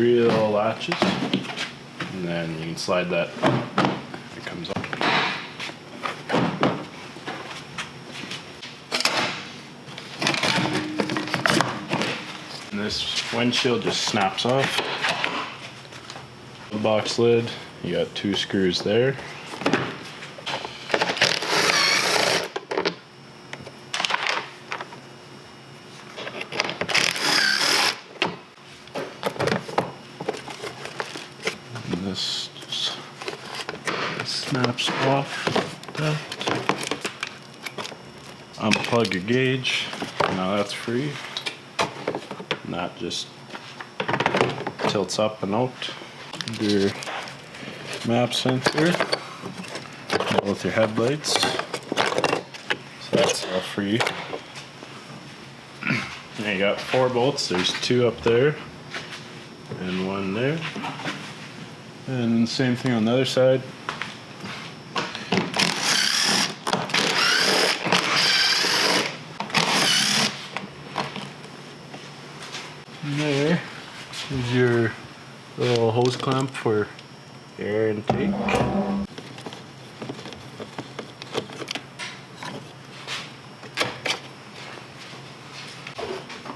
3 little latches, and then you can slide that up. It comes up. And this windshield just snaps off. The box lid, you got 2 screws there. And this just snaps off that. Unplug your gauge. Now that's free. And that just tilts up and out. Your map sensor, both your headlights. So that's all free. Now you got 4 bolts. There's 2 up there and 1 there. And same thing on the other side. And there is your little hose clamp for air intake.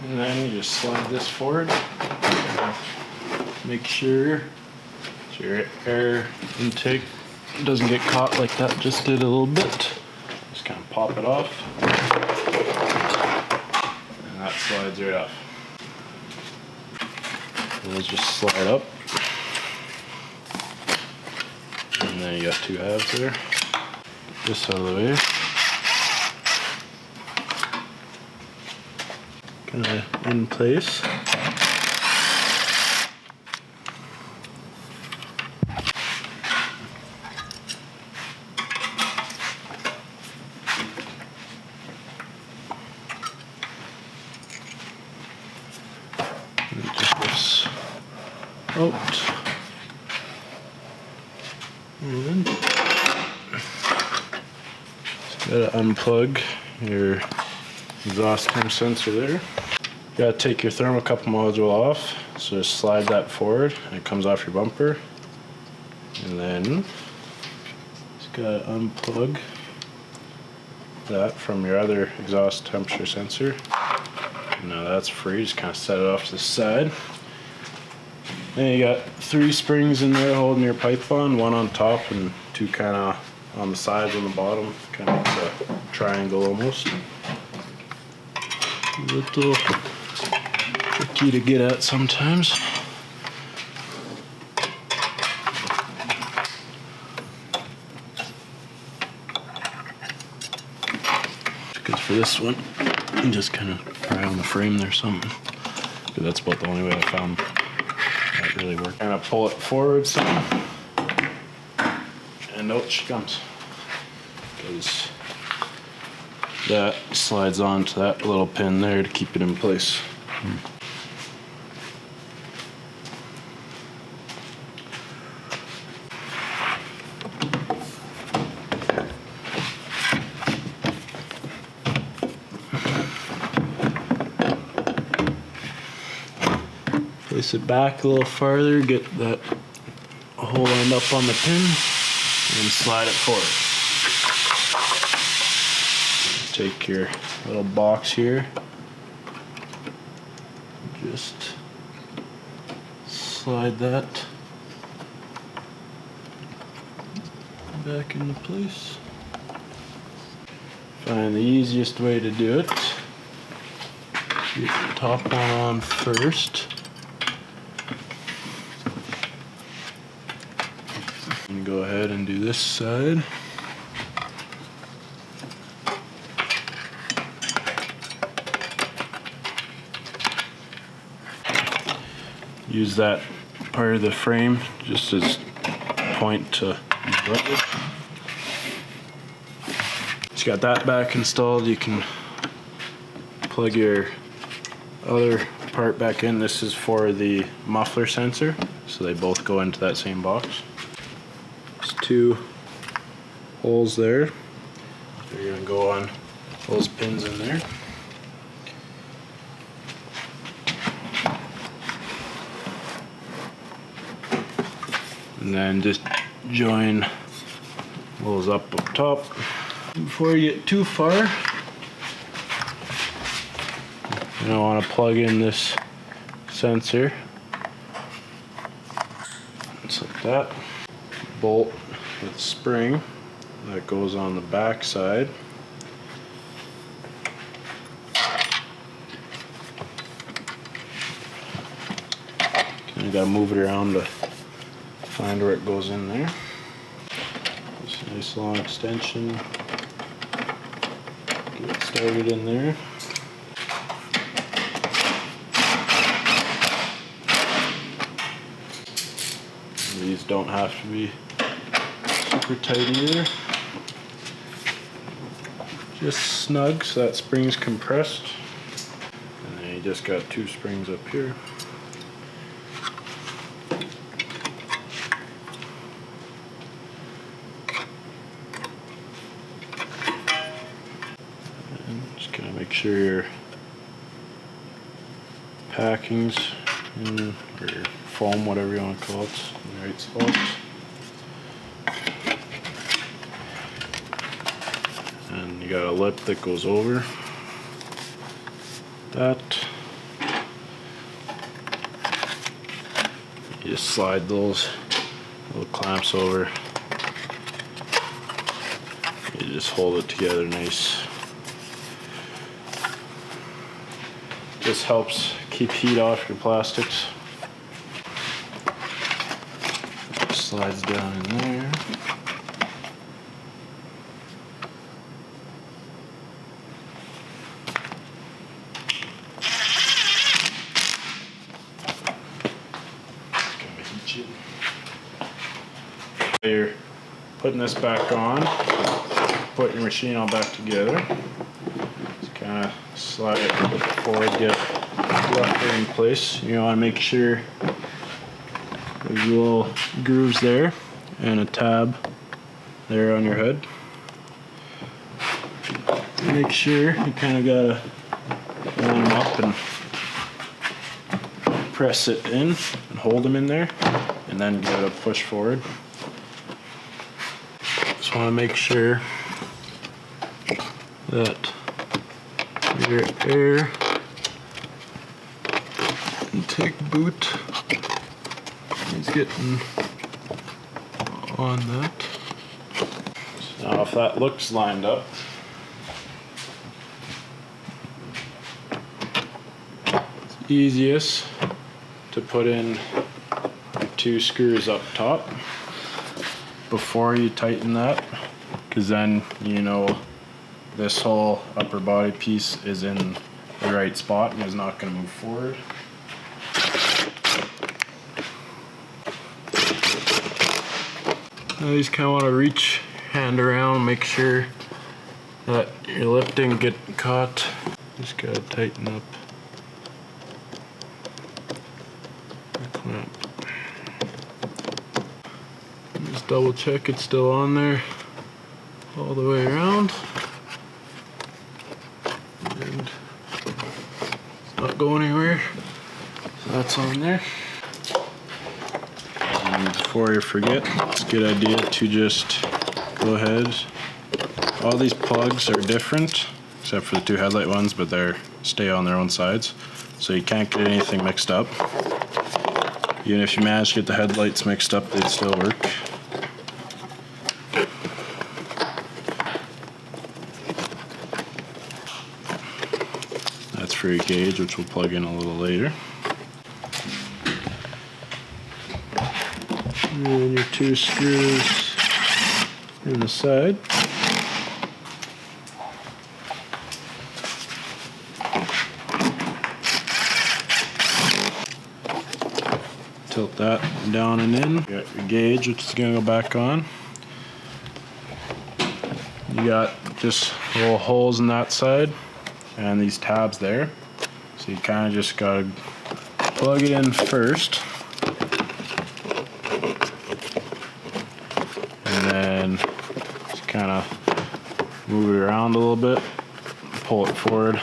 And then you just slide this forward. Make sure your air intake doesn't get caught like that just did a little bit. Just kind of pop it off. And that slides right off. Those just slide up. And then you got 2 halves there. This out of the way. Kind of in place. And it just lifts out. And just gotta unplug your exhaust temp sensor there. You gotta take your thermocouple module off, so just slide that forward and it comes off your bumper. And then just gotta unplug that from your other exhaust temperature sensor. Now that's free, just kind of set it off to the side. Then you got 3 springs in there holding your pipe on, 1 on top and 2 kind of on the sides and the bottom, kind of like a triangle almost. A little tricky to get at sometimes. Because for this one, you just kind of pry on the frame there something. That's about the only way I found that really worked. Kind of pull it forward some, and out she comes. Because that slides onto that little pin there to keep it in place. Place it back a little farther, get that hole end up on the pin, and slide it forward. Take your little box here, just slide that back into place. Find the easiest way to do it. Get the top one on first. And go ahead and do this side. Use that part of the frame just as point to rubber. Once you got that back installed, you can plug your other part back in. This is for the muffler sensor, so they both go into that same box. There's 2 holes there. You're going to go on those pins in there. And then just join those up top. Before you get too far, you don't want to plug in this sensor. Just like that. Bolt with spring that goes on the back side. You gotta move it around to find where it goes in there. Just a nice long extension. Get it started in there. These don't have to be super tight either. Just snug so that spring's compressed. And then you just got 2 springs up here. And just gotta make sure your packings in, or foam, whatever you want to call it, in the right spots. And you got a lip that goes over that. You just slide those little clamps over. You just hold it together nice. Just helps keep heat off your plastics. Slides down in there. You're putting this back on, put your machine all back together. Just kind of slide it forward, get it roughly in place. You want to make sure there's little grooves there and a tab there on your head. Make sure you kind of gotta line them up and press it in and hold them in there, and then give it a push forward. Just want to make sure that your air intake boot is getting on that. So now if that looks lined up, it's easiest to put in your 2 screws up top before you tighten that, because then you know this whole upper body piece is in the right spot and is not going to move forward. Now you just kind of want to reach hand around, make sure that your lip didn't get caught. Just gotta tighten up the clamp. Just double check it's still on there all the way around. And it's not going anywhere. So that's on there. And before you forget, it's a good idea to just go ahead. All these plugs are different, except for the 2 headlight ones, but they stay on their own sides. So you can't get anything mixed up. Even if you manage to get the headlights mixed up, they'd still work. That's for your gauge, which we'll plug in a little later. And then your 2 screws in the side. Tilt that down and in. You got your gauge, which is going to go back on. You got just little holes in that side and these tabs there. So you kind of just got to plug it in first. And then just kind of move it around a little bit, pull it forward.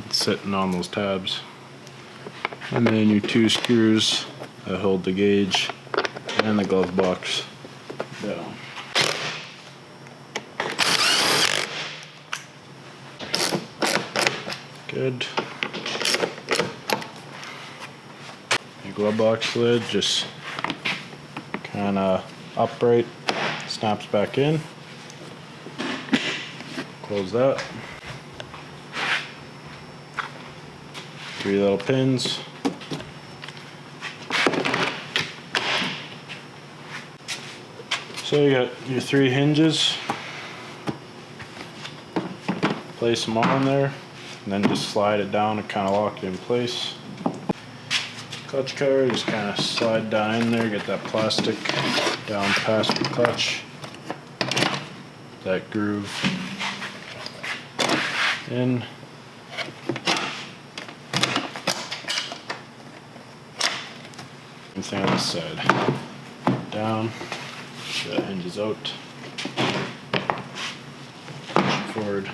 It's sitting on those tabs. And then your 2 screws that hold the gauge and the glove box down. Good. The glove box lid just kind of upright, snaps back in. Close that. 3 little pins. So you got your 3 hinges. Place them on there, and then just slide it down and kind of lock it in place. Clutch cover, just kind of slide down in there, get that plastic down past the clutch. That groove in. Same thing on this side. Down, that hinges out. Push it forward.